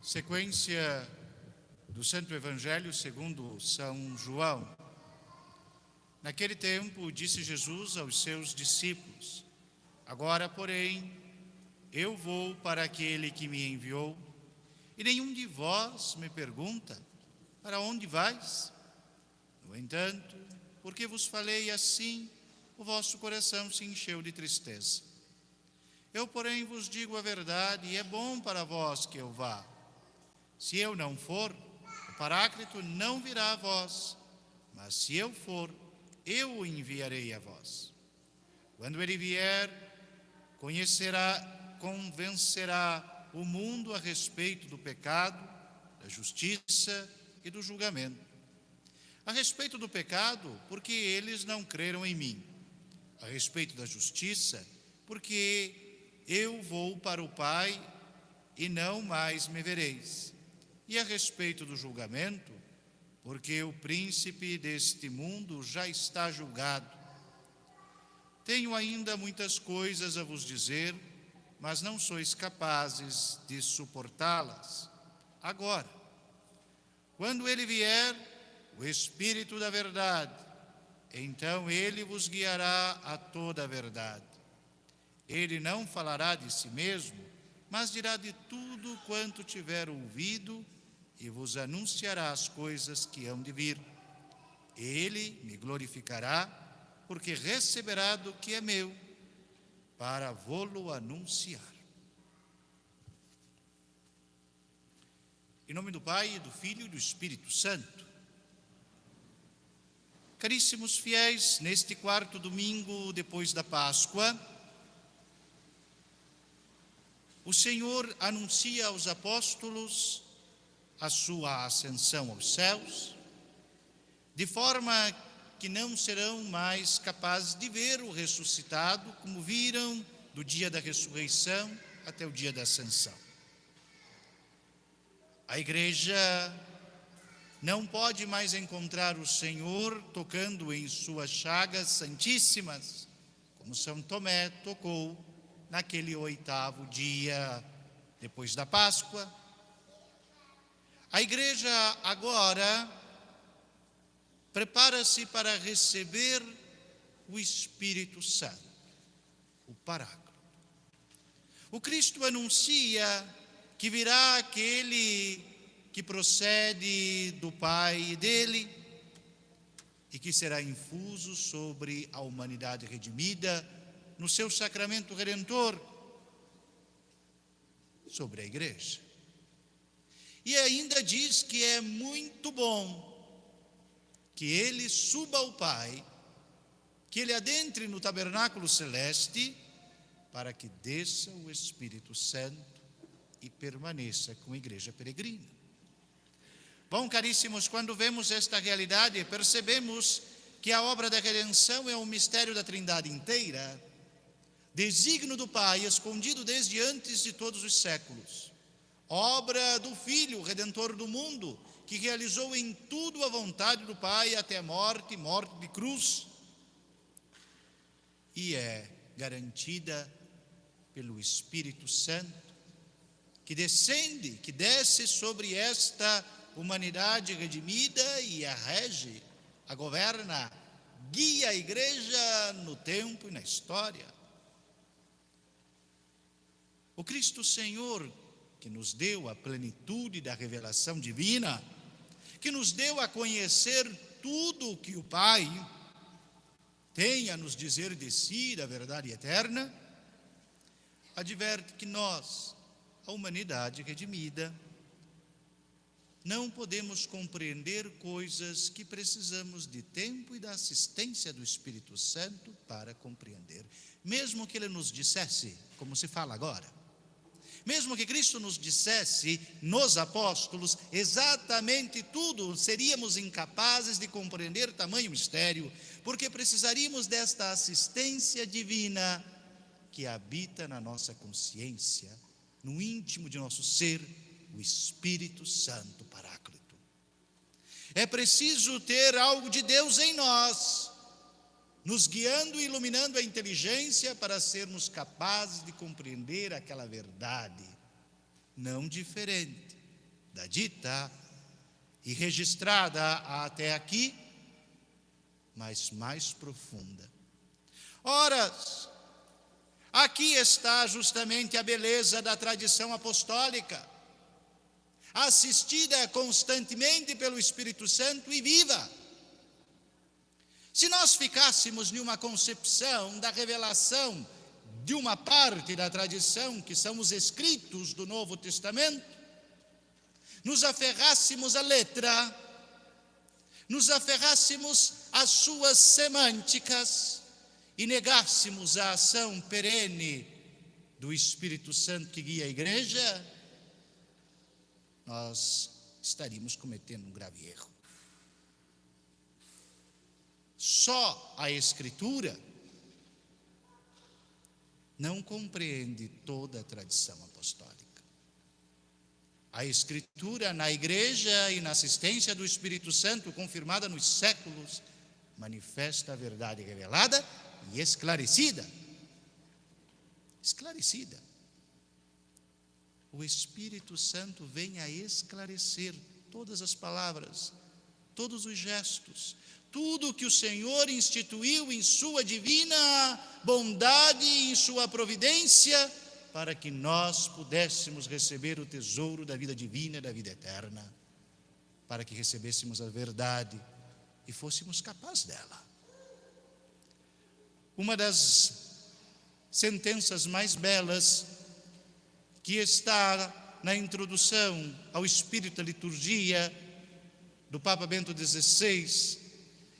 Sequência do Santo Evangelho segundo São João. Naquele tempo, disse Jesus aos seus discípulos: Agora, porém, eu vou para aquele que me enviou, e nenhum de vós me pergunta: para onde vais? No entanto, porque vos falei assim, o vosso coração se encheu de tristeza. Eu, porém, vos digo a verdade, e é bom para vós que eu vá. Se eu não for, o Paráclito não virá a vós, mas se eu for, eu o enviarei a vós. Quando ele vier, convencerá o mundo a respeito do pecado, da justiça e do julgamento. A respeito do pecado, porque eles não creram em mim. A respeito da justiça, porque eu vou para o Pai e não mais me vereis. E a respeito do julgamento, porque o príncipe deste mundo já está julgado. Tenho ainda muitas coisas a vos dizer, mas não sois capazes de suportá-las. Agora, quando ele vier, o Espírito da verdade, então ele vos guiará a toda a verdade. Ele não falará de si mesmo, mas dirá de tudo quanto tiver ouvido e vos anunciará as coisas que hão de vir. Ele me glorificará, porque receberá do que é meu, para vô-lo anunciar. Em nome do Pai, do Filho e do Espírito Santo. Caríssimos fiéis, neste quarto domingo depois da Páscoa, o Senhor anuncia aos apóstolos a sua ascensão aos céus, de forma que não serão mais capazes de ver o ressuscitado como viram do dia da ressurreição até o dia da ascensão. A igreja não pode mais encontrar o Senhor tocando em suas chagas santíssimas, como São Tomé tocou naquele 8º dia depois da Páscoa. A igreja agora prepara-se para receber o Espírito Santo, o Paráclito. O Cristo anuncia que virá aquele que procede do Pai dele e que será infuso sobre a humanidade redimida no seu sacramento redentor, sobre a igreja. E ainda diz que é muito bom que ele suba ao Pai, que ele adentre no tabernáculo celeste, para que desça o Espírito Santo e permaneça com a igreja peregrina. Bom, caríssimos, quando vemos esta realidade, percebemos que a obra da redenção é um mistério da Trindade inteira, desígnio do Pai, escondido desde antes de todos os séculos. Obra do Filho, Redentor do mundo, que realizou em tudo a vontade do Pai até a morte de cruz. E é garantida pelo Espírito Santo, que desce sobre esta humanidade redimida e a rege, a governa, guia a igreja no tempo e na história. O Cristo Senhor, que nos deu a plenitude da revelação divina, que nos deu a conhecer tudo o que o Pai tem a nos dizer de si, da verdade eterna, adverte que nós, a humanidade redimida, não podemos compreender coisas que precisamos de tempo e da assistência do Espírito Santo para compreender. Mesmo que Ele nos dissesse, como se fala agora, mesmo que Cristo nos dissesse, nos apóstolos, exatamente tudo, seríamos incapazes de compreender tamanho mistério, porque precisaríamos desta assistência divina que habita na nossa consciência, no íntimo de nosso ser, o Espírito Santo Paráclito. É preciso ter algo de Deus em nós, nos guiando e iluminando a inteligência para sermos capazes de compreender aquela verdade, não diferente, da dita e registrada até aqui, mas mais profunda. Ora, aqui está justamente a beleza da tradição apostólica, assistida constantemente pelo Espírito Santo e viva. Se nós ficássemos em uma concepção da revelação de uma parte da tradição, que são os escritos do Novo Testamento, nos aferrássemos à letra, nos aferrássemos às suas semânticas e negássemos a ação perene do Espírito Santo que guia a igreja, nós estaríamos cometendo um grave erro. Só a Escritura não compreende toda a tradição apostólica. A Escritura na igreja e na assistência do Espírito Santo, confirmada nos séculos, manifesta a verdade revelada e esclarecida. Esclarecida. O Espírito Santo vem a esclarecer todas as palavras, todos os gestos, tudo que o Senhor instituiu em sua divina bondade e em sua providência, para que nós pudéssemos receber o tesouro da vida divina e da vida eterna, para que recebêssemos a verdade e fôssemos capazes dela. Uma das sentenças mais belas que está na introdução ao Espírito da Liturgia do Papa Bento XVI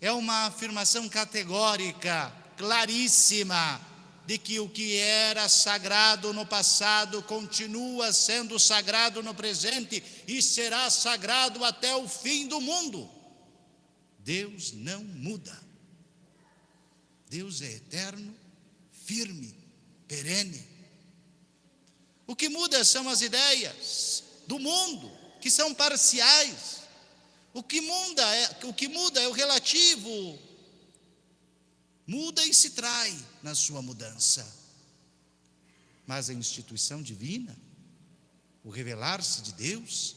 é uma afirmação categórica, claríssima, de que o que era sagrado no passado continua sendo sagrado no presente e será sagrado até o fim do mundo. Deus não muda. Deus é eterno, firme, perene. O que muda são as ideias do mundo, que são parciais. O que muda é o relativo. Muda e se trai na sua mudança. Mas a instituição divina, o revelar-se de Deus,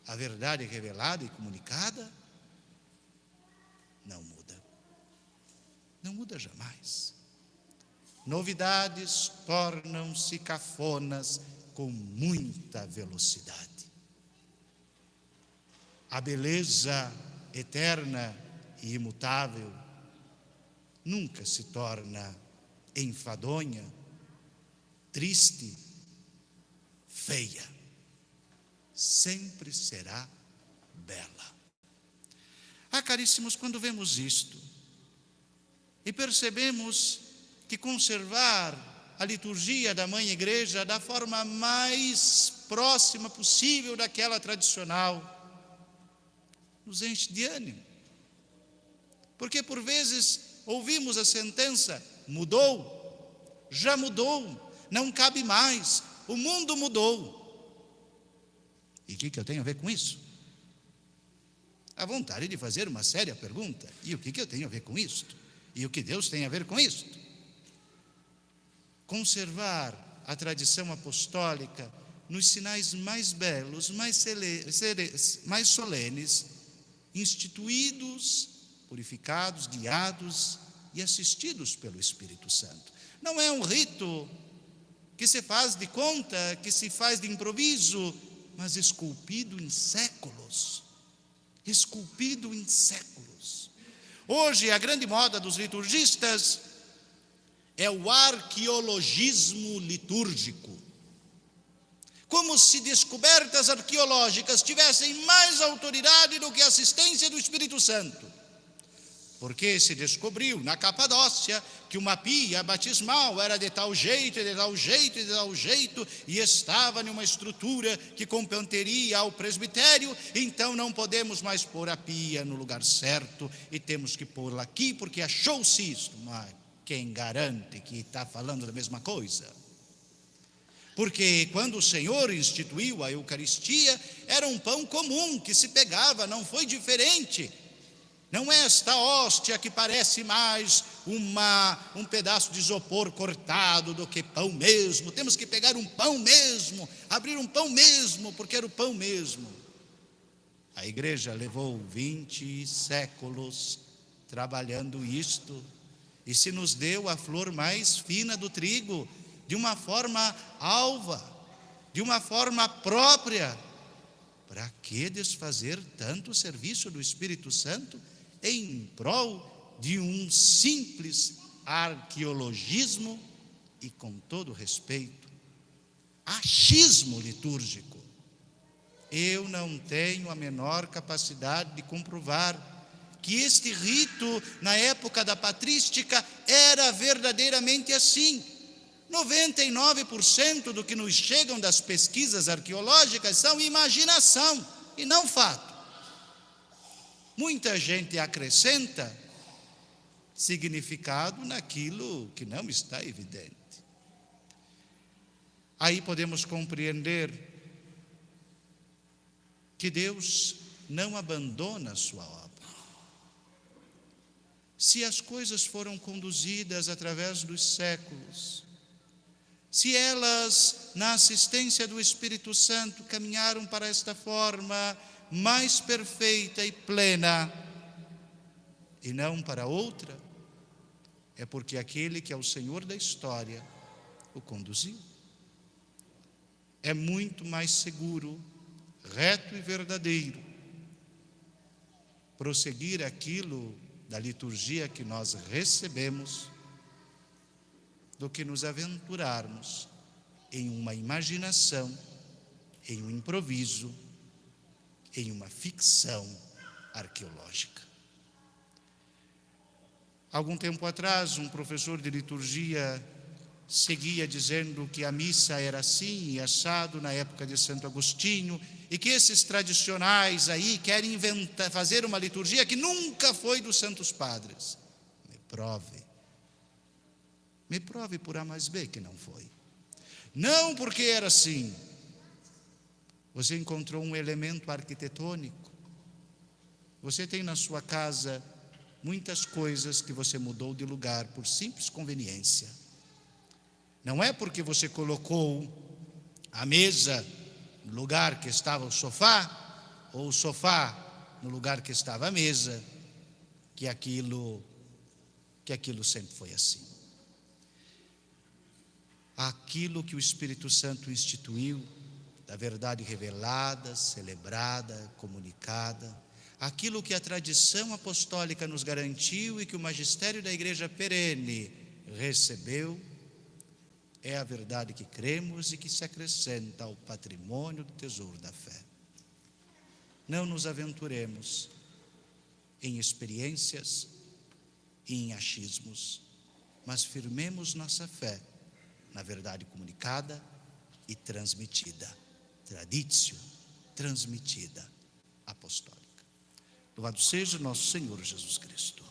a verdade revelada e comunicada, não muda. Não muda jamais. Novidades tornam-se cafonas com muita velocidade. A beleza eterna e imutável nunca se torna enfadonha, triste, feia. Sempre será bela. Caríssimos, quando vemos isto e percebemos que conservar a liturgia da Mãe Igreja da forma mais próxima possível daquela tradicional nos enche de ânimo. Porque por vezes ouvimos a sentença: mudou, já mudou, não cabe mais, o mundo mudou. E o que eu tenho a ver com isso? A vontade de fazer uma séria pergunta: e o que eu tenho a ver com isto? E o que Deus tem a ver com isto? Conservar a tradição apostólica nos sinais mais belos, mais solenes, instituídos, purificados, guiados e assistidos pelo Espírito Santo. Não é um rito que se faz de conta, que se faz de improviso, mas esculpido em séculos. Esculpido em séculos. Hoje, a grande moda dos liturgistas é o arqueologismo litúrgico. Como se descobertas arqueológicas tivessem mais autoridade do que a assistência do Espírito Santo. Porque se descobriu na Capadócia que uma pia batismal era de tal jeito, e de tal jeito, e de tal jeito, e estava numa estrutura que competeria ao presbitério, então não podemos mais pôr a pia no lugar certo, e temos que pô-la aqui, porque achou-se isto. Mas quem garante que está falando da mesma coisa? Porque quando o Senhor instituiu a Eucaristia, era um pão comum que se pegava, não foi diferente. Não é esta hóstia que parece mais um pedaço de isopor cortado do que pão mesmo. Temos que pegar um pão mesmo, abrir um pão mesmo, porque era o pão mesmo. A igreja levou 20 séculos trabalhando isto, e se nos deu a flor mais fina do trigo, de uma forma alva, de uma forma própria. Para que desfazer tanto serviço do Espírito Santo em prol de um simples arqueologismo e, com todo respeito, achismo litúrgico? Eu não tenho a menor capacidade de comprovar que este rito, na época da patrística, era verdadeiramente assim. 99% do que nos chegam das pesquisas arqueológicas são imaginação e não fato. Muita gente acrescenta significado naquilo que não está evidente. Aí podemos compreender que Deus não abandona a sua obra. Se as coisas foram conduzidas através dos séculos, se elas, na assistência do Espírito Santo, caminharam para esta forma mais perfeita e plena, e não para outra, é porque aquele que é o Senhor da história o conduziu. É muito mais seguro, reto e verdadeiro prosseguir aquilo da liturgia que nós recebemos do que nos aventurarmos em uma imaginação, em um improviso, em uma ficção arqueológica. Algum tempo atrás, um professor de liturgia seguia dizendo que a missa era assim e assado na época de Santo Agostinho, e que esses tradicionais aí querem fazer uma liturgia que nunca foi dos santos padres. Me prove por A mais B que não foi. Não porque era assim. Você encontrou um elemento arquitetônico. Você tem na sua casa muitas coisas que você mudou de lugar por simples conveniência. Não é porque você colocou a mesa no lugar que estava o sofá, ou o sofá no lugar que estava a mesa, que aquilo sempre foi assim. Aquilo que o Espírito Santo instituiu, da verdade revelada, celebrada, comunicada, aquilo que a tradição apostólica nos garantiu e que o magistério da Igreja perene recebeu, é a verdade que cremos e que se acrescenta ao patrimônio do tesouro da fé. Não nos aventuremos em experiências e em achismos, mas firmemos nossa fé na verdade comunicada e transmitida, traditio, transmitida, apostólica. Louvado seja nosso Senhor Jesus Cristo.